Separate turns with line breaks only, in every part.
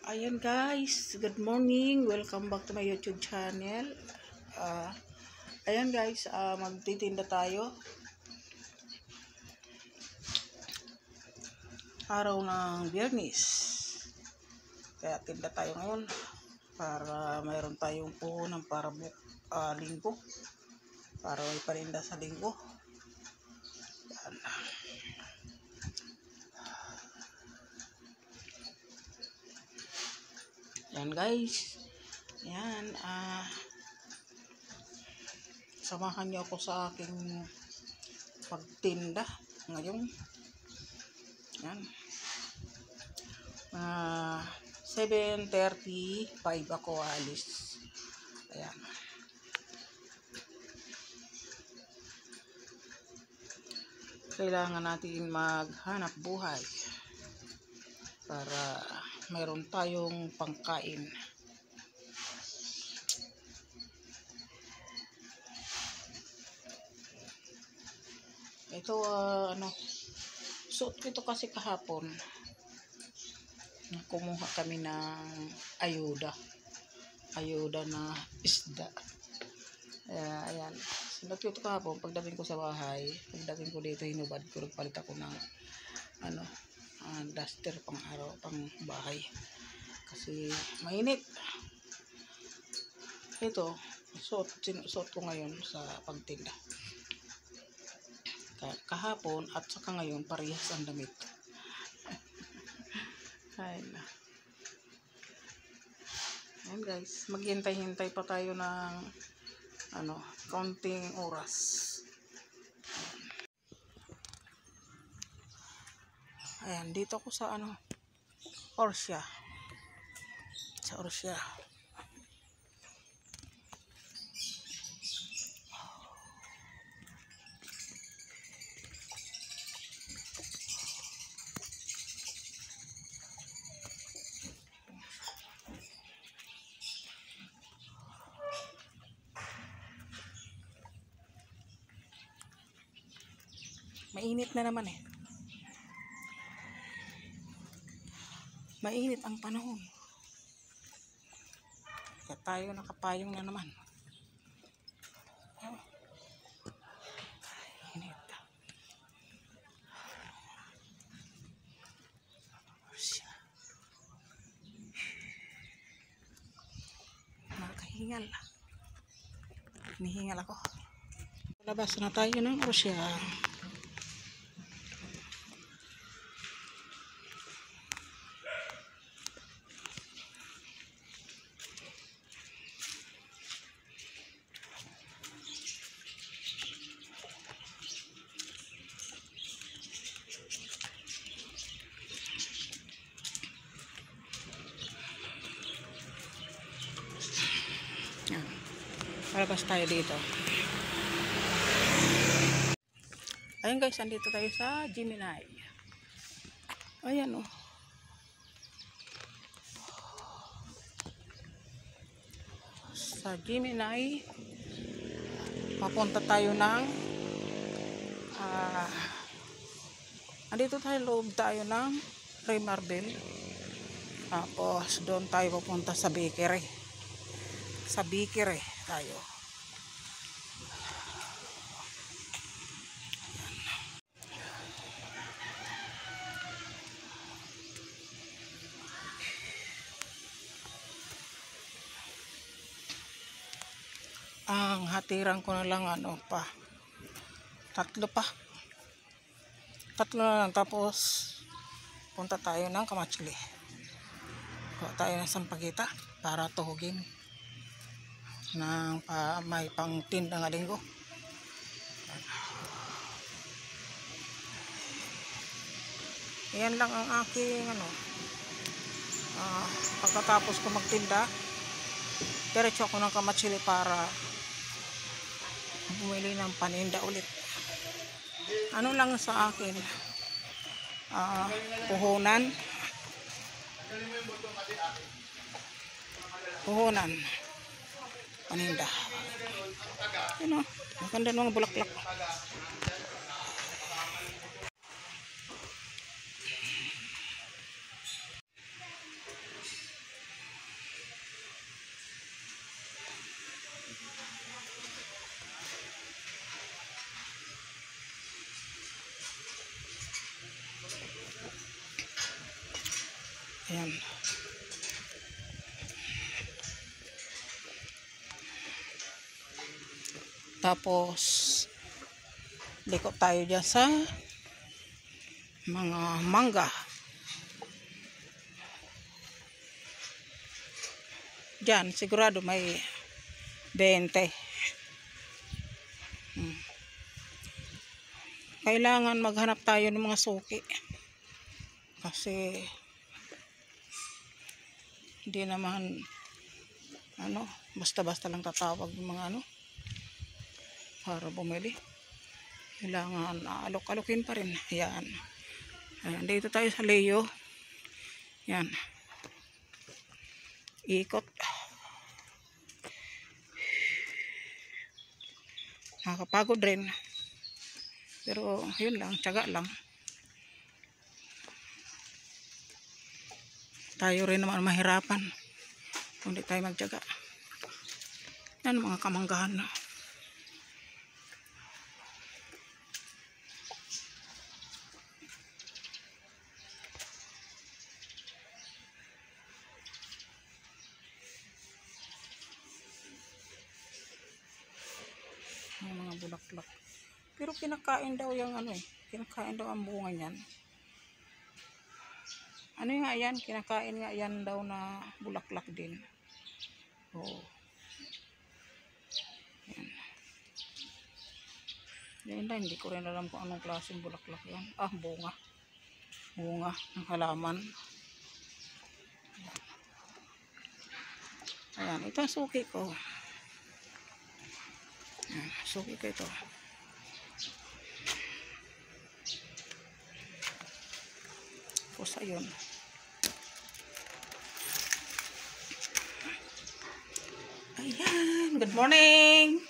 Ayan guys, good morning. Welcome back to my YouTube channel. Ayan guys, magtitinda tayo. Araw ng Biyernes. Kaya tinda tayo ngayon para mayroon tayong puhunan para linggo. Para may paninda sa linggo. Ayan. Ayan guys. Ayan, samahan niyo ako sa aking pagtinda ngayon. Ayan. 7:35 ako alis. Ayan. Kailangan natin maghanap buhay para mayroon tayong pangkain. Ito suot ko ito kasi kahapon. Kumuha kami ng ayuda na isda. Ayan. Suot ko ito kahapon. Pagdating ko sa bahay, pagdating ko dito, hinubad ko, nagpalit ako ng duster pang araw, pang bahay. Kasi mainit. Ito, suot ko ngayon sa pagtinda. Kahapon at saka ngayon parehas ang damit. Ayan guys, maghintay-hintay pa tayo ng kaunting oras. Ayan, dito ako sa Orsia. Sa Orsia. Mainit na naman eh. Mainit ang panahon. Kaya tayo nakapayong na naman. Init. Nakahingal. Hinihingal ako. Labas na tayo ng Rusya. Palabas tayo dito. Ayun guys, andito tayo sa Gemini. Ayan oh. Sa Gemini, papunta tayo ng andito tayo, loob tayo ng Rey Marbel. Tapos doon tayo papunta sa bakery. Sa bakery tayo. Ang hatiran ko na lang tatlo na lang, tapos punta tayo ng Kamachili. Kuha tayo ng sampagita para tuhugin ng may pang tinda nga linggo. Yan lang ang aking pagkatapos ko magtinda, diretso ako ng Kamachili para bumili ng paninda ulit. Ano lang sa akin, puhunan paninda. Maganda ng mga bulaklak. Ayan. Tapos, liko tayo dyan sa mga mangga. Diyan, sigurado may 20. Kailangan maghanap tayo ng mga suki. Kasi, hindi naman, basta-basta lang tatawag ng mga para bumili. Kailangan alok-alokin pa rin. Ayan. Ayan, dito tayo sa Leo. Ayan. Ikot. Nakakapagod rin. Pero yun lang, tiyaga lang. Tayo rin naman mahirapan kung di tayo magtiyaga. Yan mga kamanggahan na. Yung mga bulaklak. Pero kinakain daw yung kinakain daw ang bunga niyan. Ano nga yan? Kinakain nga yan daw na bulaklak din. Oo. Yan. Yan, hindi ko rin alam kung anong klaseng bulaklak yan. Bunga. Bunga ng halaman. Ayan, ito ang suki ko. Ayan, suki ko ito. Tapos ayun. Ayan, good morning!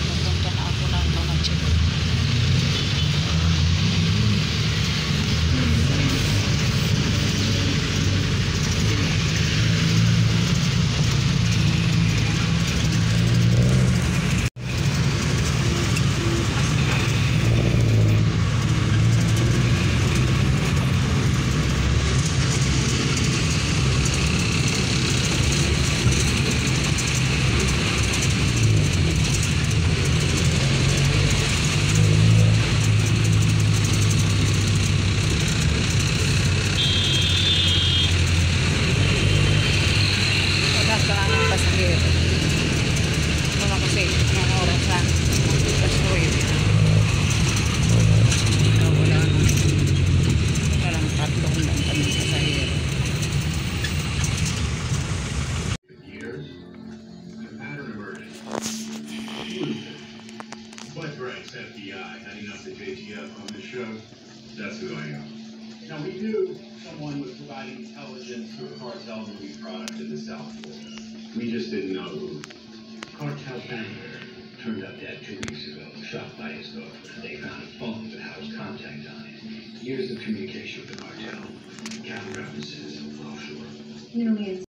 Magpunta na ako ng mga check.
FBI heading up the JTF on the show. That's who I am. Now, we knew someone was providing intelligence to a cartel movie product in the South Florida. We just didn't know who. Cartel member turned up dead 2 weeks ago, shot by his girlfriend. They found a phone with Howard's contact on it. Years of communication with the cartel. Cattle references offshore.